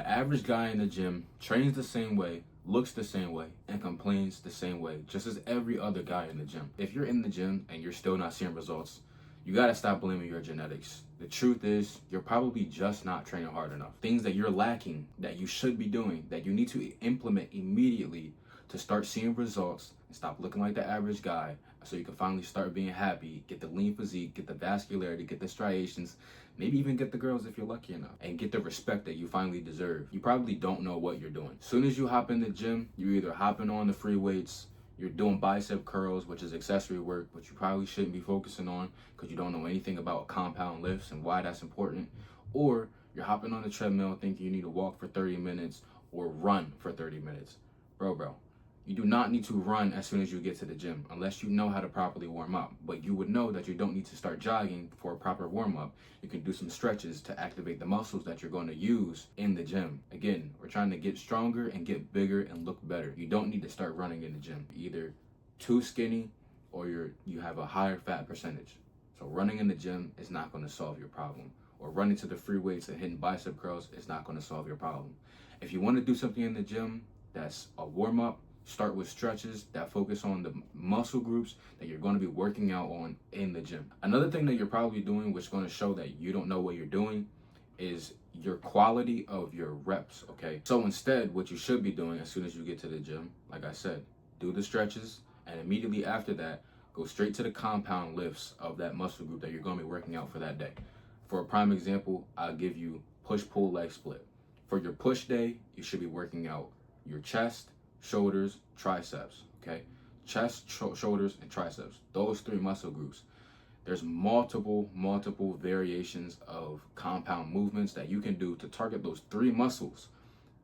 The average guy in the gym trains the same way, looks the same way, and complains the same way, just as every other guy in the gym. If you're in the gym and you're still not seeing results, you gotta stop blaming your genetics. The truth is, you're probably just not training hard enough. Things that you're lacking, that you should be doing, that you need to implement immediately to start seeing results and stop looking like the average guy, so you can finally start being happy, get the lean physique, get the vascularity, get the striations, maybe even get the girls if you're lucky enough, and get the respect that you finally deserve. You probably don't know what you're doing. As soon as you hop in the gym, you're either hopping on the free weights, you're doing bicep curls, which is accessory work, which you probably shouldn't be focusing on because you don't know anything about compound lifts and why that's important, or you're hopping on the treadmill thinking you need to walk for 30 minutes or run for 30 minutes. Bro, you do not need to run as soon as you get to the gym unless you know how to properly warm up. But you would know that you don't need to start jogging for a proper warm up. You can do some stretches to activate the muscles that you're going to use in the gym. Again, we're trying to get stronger and get bigger and look better. You don't need to start running in the gym. You're either too skinny or you have a higher fat percentage. So running in the gym is not going to solve your problem. Or running to the free weights and hitting bicep curls is not going to solve your problem. If you want to do something in the gym that's a warm up, start with stretches that focus on the muscle groups that you're going to be working out on in the gym. Another thing that you're probably doing, which is going to show that you don't know what you're doing, is your quality of your reps, okay? So instead, what you should be doing as soon as you get to the gym, like I said, do the stretches, and immediately after that, go straight to the compound lifts of that muscle group that you're going to be working out for that day. For a prime example, I'll give you push-pull leg split. For your push day, you should be working out your chest, shoulders, triceps, okay? Chest, shoulders, and triceps. Those three muscle groups. There's multiple variations of compound movements that you can do to target those three muscles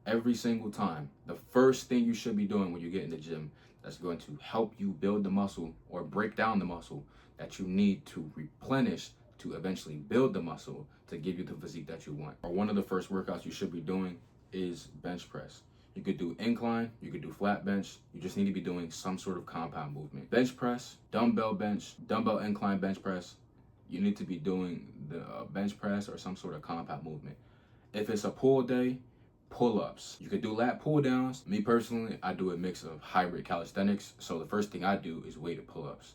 every single time. The first thing you should be doing when you get in the gym that's going to help you build the muscle or break down the muscle that you need to replenish to eventually build the muscle to give you the physique that you want. Or one of the first workouts you should be doing is bench press. You could do incline, you could do flat bench. You just need to be doing some sort of compound movement. Bench press, dumbbell incline bench press. You need to be doing the bench press or some sort of compound movement. If it's a pull day, pull-ups. You could do lat pull-downs. Me personally, I do a mix of hybrid calisthenics. So the first thing I do is weighted pull-ups.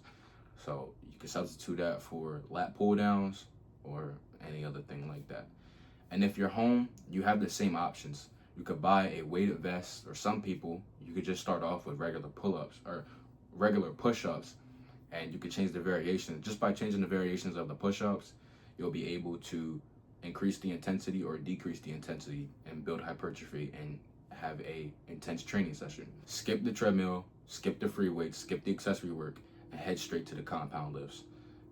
So you can substitute that for lat pull-downs or any other thing like that. And if you're home, you have the same options. You could buy a weighted vest, or some people, you could just start off with regular pull-ups or regular push-ups, and you could change the variations. Just by changing the variations of the push-ups, you'll be able to increase the intensity or decrease the intensity and build hypertrophy and have a intense training session. Skip the treadmill, skip the free weights, skip the accessory work, and head straight to the compound lifts.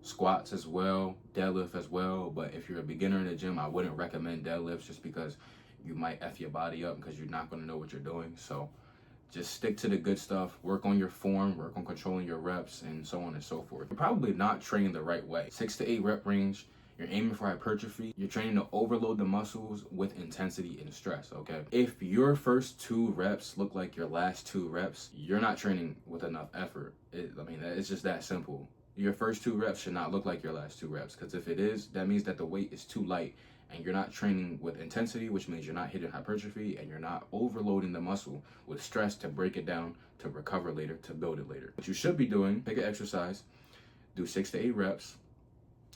Squats as well, deadlift as well, but if you're a beginner in the gym, I wouldn't recommend deadlifts just because you might F your body up because you're not going to know what you're doing. So just stick to the good stuff, work on your form, work on controlling your reps, and so on and so forth. You're probably not training the right way. 6 to 8 rep range, you're aiming for hypertrophy. You're training to overload the muscles with intensity and stress, okay? If your first 2 reps look like your last 2 reps, you're not training with enough effort. It's just that simple. Your first 2 reps should not look like your last 2 reps, because if it is, that means that the weight is too light and you're not training with intensity, which means you're not hitting hypertrophy, and you're not overloading the muscle with stress to break it down, to recover later, to build it later. What you should be doing, pick an exercise, do 6 to 8 reps.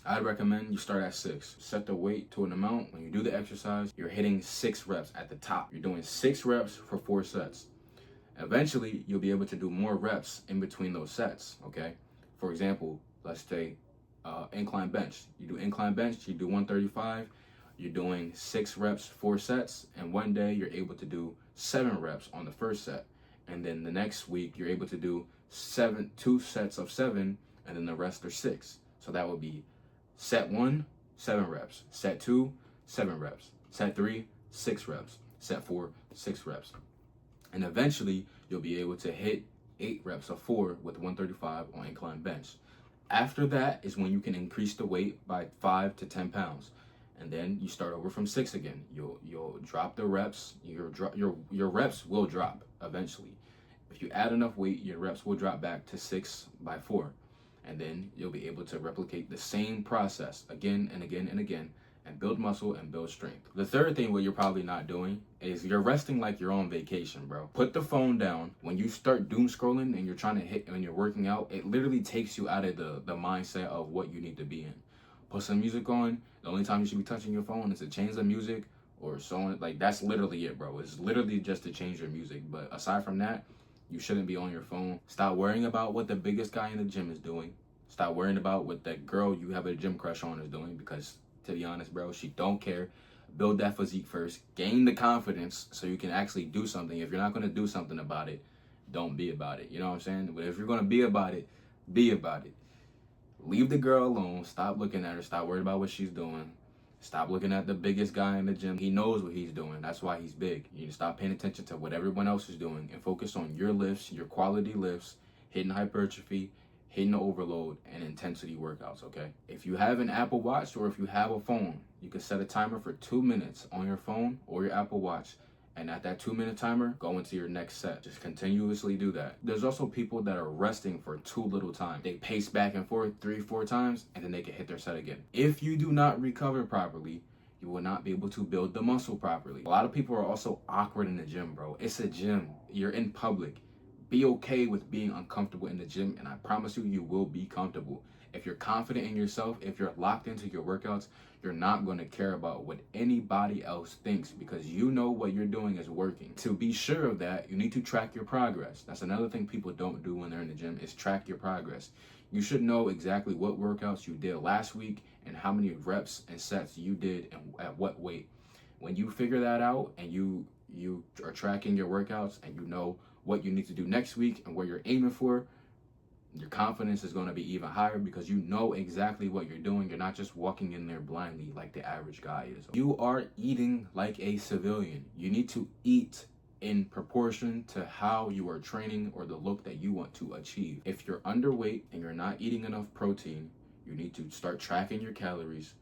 I'd recommend you start at 6. Set the weight to an amount. When you do the exercise, you're hitting 6 reps at the top. You're doing 6 reps for 4 sets. Eventually, you'll be able to do more reps in between those sets, okay? For example, let's say incline bench. You do incline bench, you do 135. You're doing 6 reps, 4 sets, and one day you're able to do 7 reps on the first set. And then the next week, you're able to do 2 sets of 7, and then the rest are 6. So that would be set 1, 7 reps. Set 2, 7 reps. Set 3, 6 reps. Set 4, 6 reps. And eventually, you'll be able to hit 8 reps of 4 with 135 on incline bench. After that is when you can increase the weight by 5 to 10 pounds. And then you start over from 6 again. You'll drop the reps. Your reps will drop eventually. If you add enough weight, your reps will drop back to 6 by 4. And then you'll be able to replicate the same process again and again and again and build muscle and build strength. The third thing what you're probably not doing is you're resting like you're on vacation, bro. Put the phone down. When you start doom scrolling and you're trying to hit when you're working out, it literally takes you out of the mindset of what you need to be in. Put some music on. The only time you should be touching your phone is to change the music or so on. Like, that's literally it, bro. It's literally just to change your music. But aside from that, you shouldn't be on your phone. Stop worrying about what the biggest guy in the gym is doing. Stop worrying about what that girl you have a gym crush on is doing, because to be honest, bro, she don't care. Build that physique first. Gain the confidence so you can actually do something. If you're not going to do something about it, don't be about it. You know what I'm saying? But if you're going to be about it, be about it. Leave the girl alone. Stop looking at her. Stop worrying about what she's doing. Stop looking at the biggest guy in the gym. He knows what he's doing. That's why he's big. You need to stop paying attention to what everyone else is doing and focus on your lifts, your quality lifts, hitting hypertrophy, hitting the overload, and intensity workouts, okay? If you have an Apple Watch or if you have a phone, you can set a timer for 2 minutes on your phone or your Apple Watch. And at that 2-minute timer, go into your next set. Just continuously do that. There's also people that are resting for too little time. They pace back and forth 3-4 times, and then they can hit their set again. If you do not recover properly, you will not be able to build the muscle properly. A lot of people are also awkward in the gym, bro. It's a gym. You're in public. Be okay with being uncomfortable in the gym, and I promise you, you will be comfortable. If you're confident in yourself, if you're locked into your workouts, you're not going to care about what anybody else thinks, because you know what you're doing is working. To be sure of that, you need to track your progress. That's another thing people don't do when they're in the gym, is track your progress. You should know exactly what workouts you did last week and how many reps and sets you did and at what weight. When you figure that out and you are tracking your workouts and you know what you need to do next week and where you're aiming for, your confidence is going to be even higher, because you know exactly what you're doing. You're not just walking in there blindly like the average guy is. You are eating like a civilian. You need to eat in proportion to how you are training or the look that you want to achieve. If you're underweight and you're not eating enough protein, you need to start tracking your calories.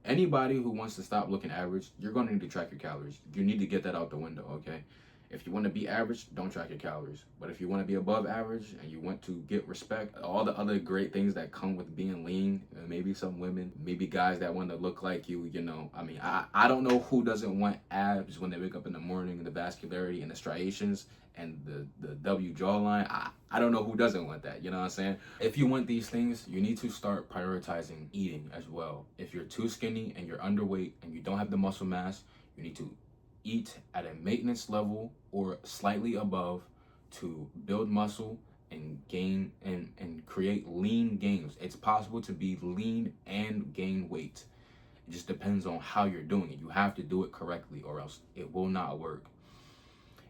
Anybody who wants to stop looking average, you're going to need to track your calories. You need to get that out the window, okay? If you want to be average, don't track your calories. But if you want to be above average and you want to get respect, all the other great things that come with being lean, maybe some women, maybe guys that want to look like you, you know. I mean, I don't know who doesn't want abs when they wake up in the morning, and the vascularity and the striations and the W jawline. I don't know who doesn't want that, you know what I'm saying? If you want these things, you need to start prioritizing eating as well. If you're too skinny and you're underweight and you don't have the muscle mass, you need to eat at a maintenance level or slightly above to build muscle and gain and create lean gains. It's possible to be lean and gain weight. It just depends on how you're doing it. You have to do it correctly or else it will not work.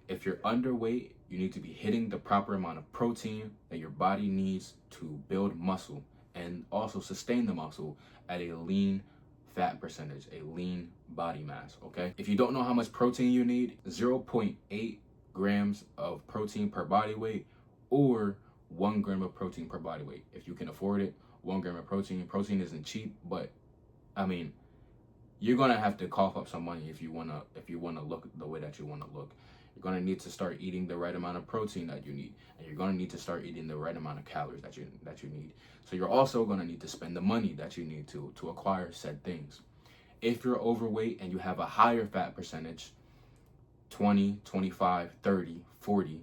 If you're underweight, you need to be hitting the proper amount of protein that your body needs to build muscle and also sustain the muscle at a lean fat percentage, a lean body mass, okay? If you don't know how much protein you need, 0.8 grams of protein per body weight or 1 gram of protein per body weight. If you can afford it, 1 gram of protein. Protein isn't cheap, but I mean, you're gonna have to cough up some money if you wanna look the way that you wanna look. You're gonna need to start eating the right amount of protein that you need, and you're gonna need to start eating the right amount of calories that you need. So you're also gonna need to spend the money that you need to acquire said things. If you're overweight and you have a higher fat percentage, 20, 25, 30, 40,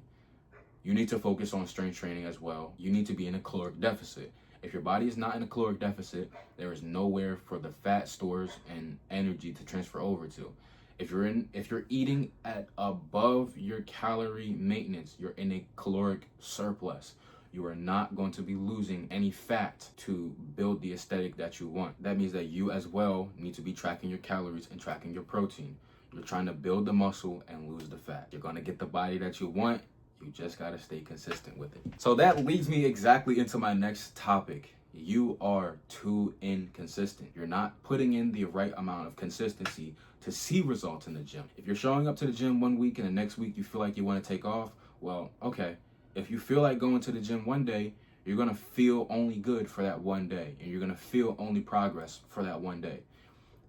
you need to focus on strength training as well. You need to be in a caloric deficit. If your body is not in a caloric deficit, there is nowhere for the fat stores and energy to transfer over to. If you're eating at above your calorie maintenance, you're in a caloric surplus. You are not going to be losing any fat to build the aesthetic that you want. That means that you as well need to be tracking your calories and tracking your protein. You're trying to build the muscle and lose the fat. You're going to get the body that you want. You just got to stay consistent with it. So that leads me exactly into my next topic. You are too inconsistent. You're not putting in the right amount of consistency to see results in the gym. If you're showing up to the gym one week and the next week you feel like you want to take off, well, okay. If you feel like going to the gym one day, you're going to feel only good for that one day, and you're going to feel only progress for that one day.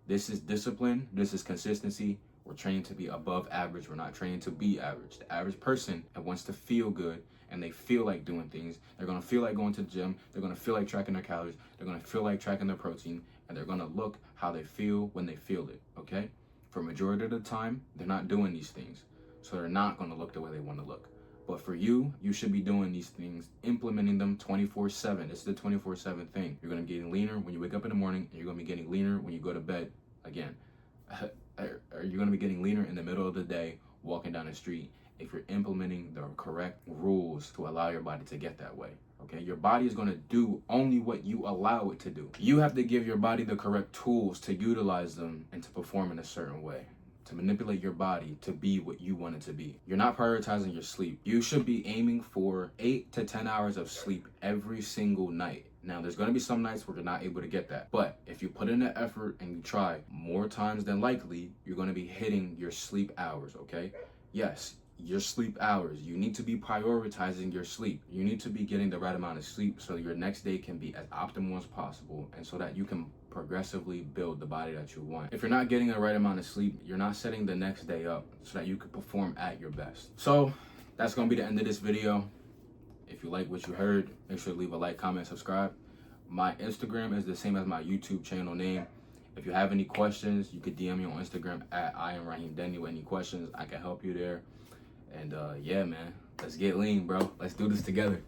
This is discipline. This is consistency. We're training to be above average. We're not training to be average. The average person that wants to feel good and they feel like doing things, they're going to feel like going to the gym. They're going to feel like tracking their calories. They're going to feel like tracking their protein, and they're going to look how they feel when they feel it, okay? For majority of the time, they're not doing these things. So they're not going to look the way they want to look. But for you, you should be doing these things, implementing them 24/7. It's the 24/7 thing. You're going to be getting leaner when you wake up in the morning, and you're going to be getting leaner when you go to bed. Again, you're going to be getting leaner in the middle of the day, walking down the street, if you're implementing the correct rules to allow your body to get that way. Okay, your body is going to do only what you allow it to do. You have to give your body the correct tools to utilize them and to perform in a certain way, to manipulate your body to be what you want it to be. You're not prioritizing your sleep. You should be aiming for 8 to 10 hours of sleep every single night. Now, there's going to be some nights where you're not able to get that. But if you put in the effort and you try, more times than likely, you're going to be hitting your sleep hours, okay? Yes, your sleep hours. You need to be prioritizing your sleep. You need to be getting the right amount of sleep so your next day can be as optimal as possible and so that you can progressively build the body that you want. If you're not getting the right amount of sleep, you're not setting the next day up so that you can perform at your best. So that's going to be the end of this video. If you like what you heard, make sure to leave a like, comment, subscribe. My Instagram is the same as my YouTube channel name. If you have any questions, you could DM me on Instagram at I am Raheem Denny with any questions. I can help you there. And yeah, man, let's get lean, bro. Let's do this together.